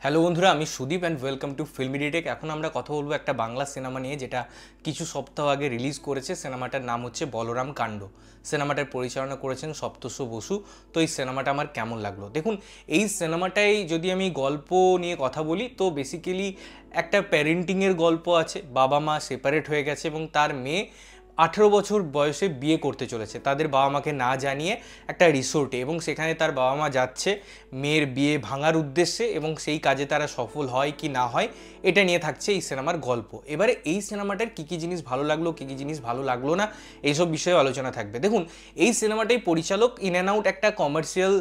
Hello বন্ধুরা, আমি Sudip and welcome to ফিল্মিডিটেক। এখন আমরা কথা বলবো একটা বাংলা সিনেমা নিয়ে, যেটা কিছু সপ্তাহ আগে রিলিজ করেছে। সিনেমাটার নাম হচ্ছে বলরাম কাণ্ড। সিনেমাটার পরিচালনা করেছেন সপ্তস্য বসু। তো এই সিনেমাটা আমার কেমন লাগলো দেখুন। এই সিনেমাটাই যদি আমি গল্প নিয়ে কথা বলি, তো বেসিক্যালি একটা প্যারেন্টিংয়ের গল্প আছে। বাবা মা সেপারেট হয়ে গেছে এবং তার মেয়ে 18 বছর বয়সে বিয়ে করতে চলেছে তাদের বাবা মাকে না জানিয়ে একটা রিসোর্টে, এবং সেখানে তার বাবা মা যাচ্ছে মেয়ের বিয়ে ভাঙার উদ্দেশ্যে, এবং সেই কাজে তারা সফল হয় কি না হয় এটা নিয়ে থাকছে এই সিনেমার গল্প। এবারে এই সিনেমাটার কী কী জিনিস ভালো লাগলো, কী কী জিনিস ভালো লাগলো না, এইসব বিষয়ে আলোচনা থাকবে। দেখুন, এই সিনেমাটাই পরিচালক ইন অ্যান্ড আউট একটা কমার্শিয়াল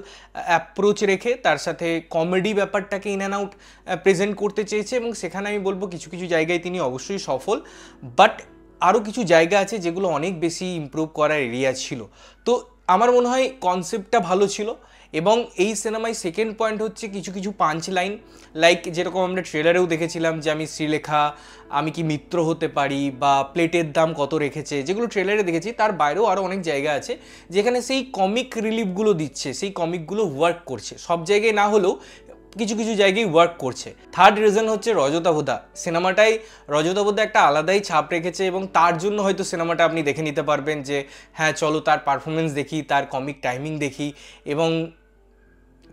অ্যাপ্রোচ রেখে তার সাথে কমেডি ব্যাপারটাকে ইন অ্যান্ড আউট প্রেজেন্ট করতে চেয়েছে, এবং সেখানে আমি বলবো কিছু কিছু জায়গায় তিনি অবশ্যই সফল, বাট আরও কিছু জায়গা আছে যেগুলো অনেক বেশি ইমপ্রুভ করার এরিয়া ছিল। তো আমার মনে হয় কনসেপ্টটা ভালো ছিল। এবং এই সিনেমায় সেকেন্ড পয়েন্ট হচ্ছে কিছু কিছু পাঞ্চ লাইন, লাইক যেরকম আমরা ট্রেলারেও দেখেছিলাম যে আমি শ্রীলেখা, আমি কি মিত্র হতে পারি, বা প্লেটের দাম কত রেখেছে, যেগুলো ট্রেলারে দেখেছি। তার বাইরেও আরও অনেক জায়গা আছে যেখানে সেই কমিক রিলিফগুলো দিচ্ছে, সেই কমিকগুলো ওয়ার্ক করছে। সব জায়গায় না হলেও কিছু কিছু জায়গায় ওয়ার্ক করছে। থার্ড রিজন হচ্ছে রজতাভদা। সিনেমাটায় রজতাভদা একটা আলাদাই ছাপ রেখেছে, এবং তার জন্য হয়তো সিনেমাটা আপনি দেখে নিতে পারবেন যে হ্যাঁ চলো তার পারফরমেন্স দেখি, তার কমিক টাইমিং দেখি, এবং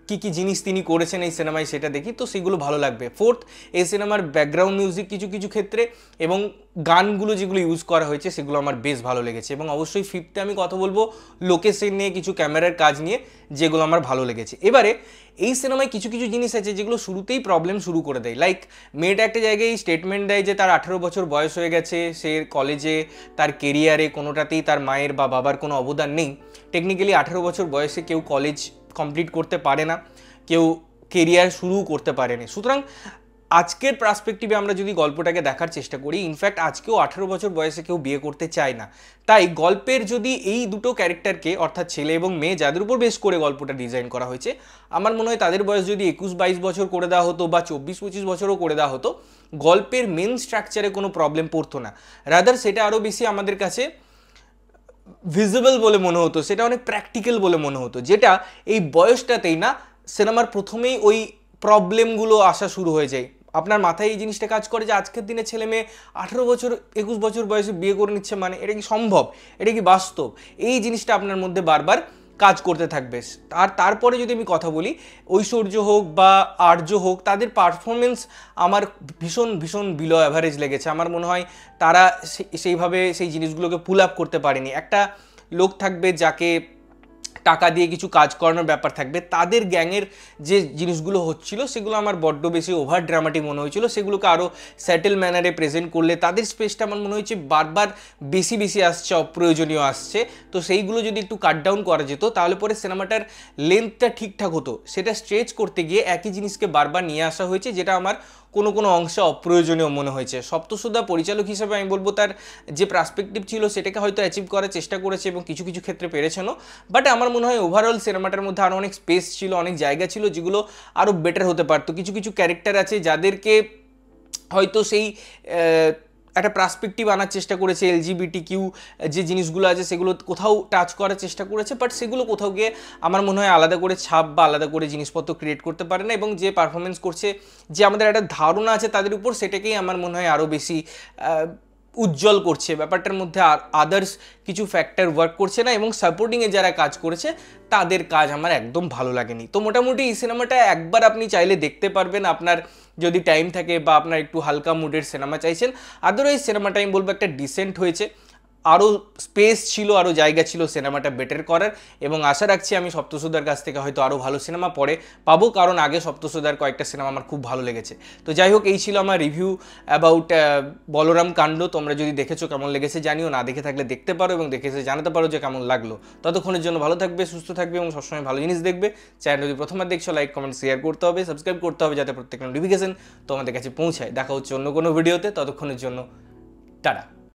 কী কী জিনিস তিনি করেছেন এই সিনেমায় সেটা দেখি, তো সেগুলো ভালো লাগবে। ফোর্থ, এই সিনেমার ব্যাকগ্রাউন্ড মিউজিক কিছু কিছু ক্ষেত্রে এবং গানগুলো যেগুলো ইউজ করা হয়েছে সেগুলো আমার বেশ ভালো লেগেছে। এবং অবশ্যই ফিফথে আমি কথা বলবো লোকেশন নিয়ে, কিছু ক্যামেরার কাজ নিয়ে, যেগুলো আমার ভালো লেগেছে। এবারে এই সিনেমায় কিছু কিছু জিনিস আছে যেগুলো শুরুতেই প্রবলেম শুরু করে দেয়। লাইক মেয়েটা একটা জায়গায় স্টেটমেন্ট দেয় যে তার 18 বছর বয়স হয়ে গেছে, সে কলেজে, তার কেরিয়ারে কোনোটাতেই তার মায়ের বা বাবার কোনো অবদান নেই। টেকনিক্যালি 18 বছর বয়সে কেউ কলেজ কমপ্লিট করতে পারে না, কেউ কেরিয়ার শুরু করতে পারেনি। সুতরাং আজকের পার্সপেক্টিভে আমরা যদি গল্পটাকে দেখার চেষ্টা করি, ইনফ্যাক্ট আজকেও 18 বছর বয়সে কেউ বিয়ে করতে চায় না। তাই গল্পের যদি এই দুটো ক্যারেক্টারকে, অর্থাৎ ছেলে এবং মেয়ে, যাদের উপর বেস করে গল্পটা ডিজাইন করা হয়েছে, আমার মনে হয় তাদের বয়স যদি 21-22 বছর করে দেওয়া হতো, বা 24-25 বছরও করে দেওয়া হতো, গল্পের মেন স্ট্রাকচারে কোনো প্রবলেম পড়তো না। রাদার সেটা আরও বেশি আমাদের কাছে ভিজিবল বলে মনে হতো, সেটা অনেক প্র্যাকটিক্যাল বলে মনে হতো, যেটা এই বয়সটাতেই না সিনেমার প্রথমেই ওই প্রবলেমগুলো আসা শুরু হয়ে যায়। আপনার মাথায় এই জিনিসটা কাজ করে যে আজকের দিনে ছেলে মেয়ে 18 বছর 21 বছর বয়সে বিয়ে করে নিচ্ছে, মানে এটা কি সম্ভব, এটা কি বাস্তব? এই জিনিসটা আপনার মধ্যে বারবার কাজ করতে থাকবে। আর তারপরে যদি আমি কথা বলি, ঐশ্বর্য হোক বা আর্য হোক, তাদের পারফরমেন্স আমার ভীষণ ভীষণ বিলো অ্যাভারেজ লেগেছে। আমার মনে হয় তারা সেইভাবে সেই জিনিসগুলোকে পুল আপ করতে পারেনি। একটা লোক থাকবে যাকে টাকা দিয়ে কিছু কাজ করানোর ব্যাপার থাকবে, তাদের গ্যাংয়ের যে জিনিসগুলো হচ্ছিল সেগুলো আমার বড্ড বেশি ওভার ড্রামাটিক মনে হয়েছিল। সেগুলোকে আরও স্যাটেল ম্যানারে প্রেজেন্ট করলে তাদের স্পেসটা আমার মনে হয়েছে বারবার বেশি বেশি আসছে, অপ্রয়োজনীয় আসছে। তো সেইগুলো যদি একটু কাট ডাউন করা যেত, তাহলে পরে সিনেমাটার লেন্থটা ঠিকঠাক হতো। সেটা স্ট্রেচ করতে গিয়ে একই জিনিসকে বারবার নিয়ে আসা হয়েছে, যেটা আমার কোনো কোনো অংশে অপ্রয়োজনীয় মনে হয়েছে। সপ্তসুধা পরিচালক হিসেবে আমি বলবো তার যে পার্সপেক্টিভ ছিল সেটাকে হয়তো অ্যাচিভ করার চেষ্টা করেছে, এবং কিছু কিছু ক্ষেত্রে পেরেছেনও। বাট আমার মনে হয় ওভারঅল সিনেমাটার মধ্যে আরও অনেক স্পেস ছিল, অনেক জায়গা ছিল যেগুলো আরও বেটার হতে পারতো। কিছু কিছু ক্যারেক্টার আছে যাদেরকে হয়তো সেই একটা পার্সপেক্টিভ আনার চেষ্টা করেছে, LGBT যে জিনিসগুলো আছে সেগুলো কোথাও টাচ করার চেষ্টা করেছে, বাট সেগুলো কোথাও গিয়ে আমার মনে হয় আলাদা করে ছাপ বা আলাদা করে জিনিসপত্র ক্রিয়েট করতে পারে না। এবং যে পারফরমেন্স করছে, যে আমাদের একটা ধারণা আছে তাদের উপর, সেটাকেই আমার মনে হয় আরও বেশি উজ্জ্বল করছে। ব্যাপারটার মধ্যে আদার্স কিছু ফ্যাক্টর ওয়ার্ক করছে না, এবং সাপোর্টিংয়ে যারা কাজ করেছে তাদের কাজ আমার একদম ভালো লাগেনি। তো মোটামুটি এই সিনেমাটা একবার আপনি চাইলে দেখতে পারবেন, আপনার যদি টাইম থাকে বা আপনার একটু হালকা মুডের সিনেমা চাইছেন। আদারওয়াইজ সিনেমাটা আমি বলবো একটা ডিসেন্ট হয়েছে, আরও স্পেস ছিল, আরও জায়গা ছিল সিনেমাটা বেটার করার। এবং আশা রাখছি আমি সপ্তসুধার কাছ থেকে হয়তো আরও ভালো সিনেমা পরে পাবো, কারণ আগে সপ্তসুধার কয়েকটা সিনেমা আমার খুব ভালো লেগেছে। তো যাই হোক, এই ছিল আমার রিভিউ অ্যাবাউট বলরাম কাণ্ড। তোমরা যদি দেখেছো কেমন লেগেছে জানিও, না দেখে থাকলে দেখতে পারো এবং দেখেছে জানাতে পারো যে কেমন লাগলো। ততক্ষণের জন্য ভালো থাকবে, সুস্থ থাকবে এবং সবসময় ভালো জিনিস দেখবে। চ্যানেল যদি প্রথমবার দেখছো, লাইক কমেন্ট শেয়ার করতে হবে, সাবস্ক্রাইব করতে হবে, যাতে প্রত্যেকটা নোটিফিকেশন তোমাদের কাছে পৌঁছায়। দেখা হচ্ছে অন্য কোনো ভিডিওতে, ততক্ষণের জন্য টাটা।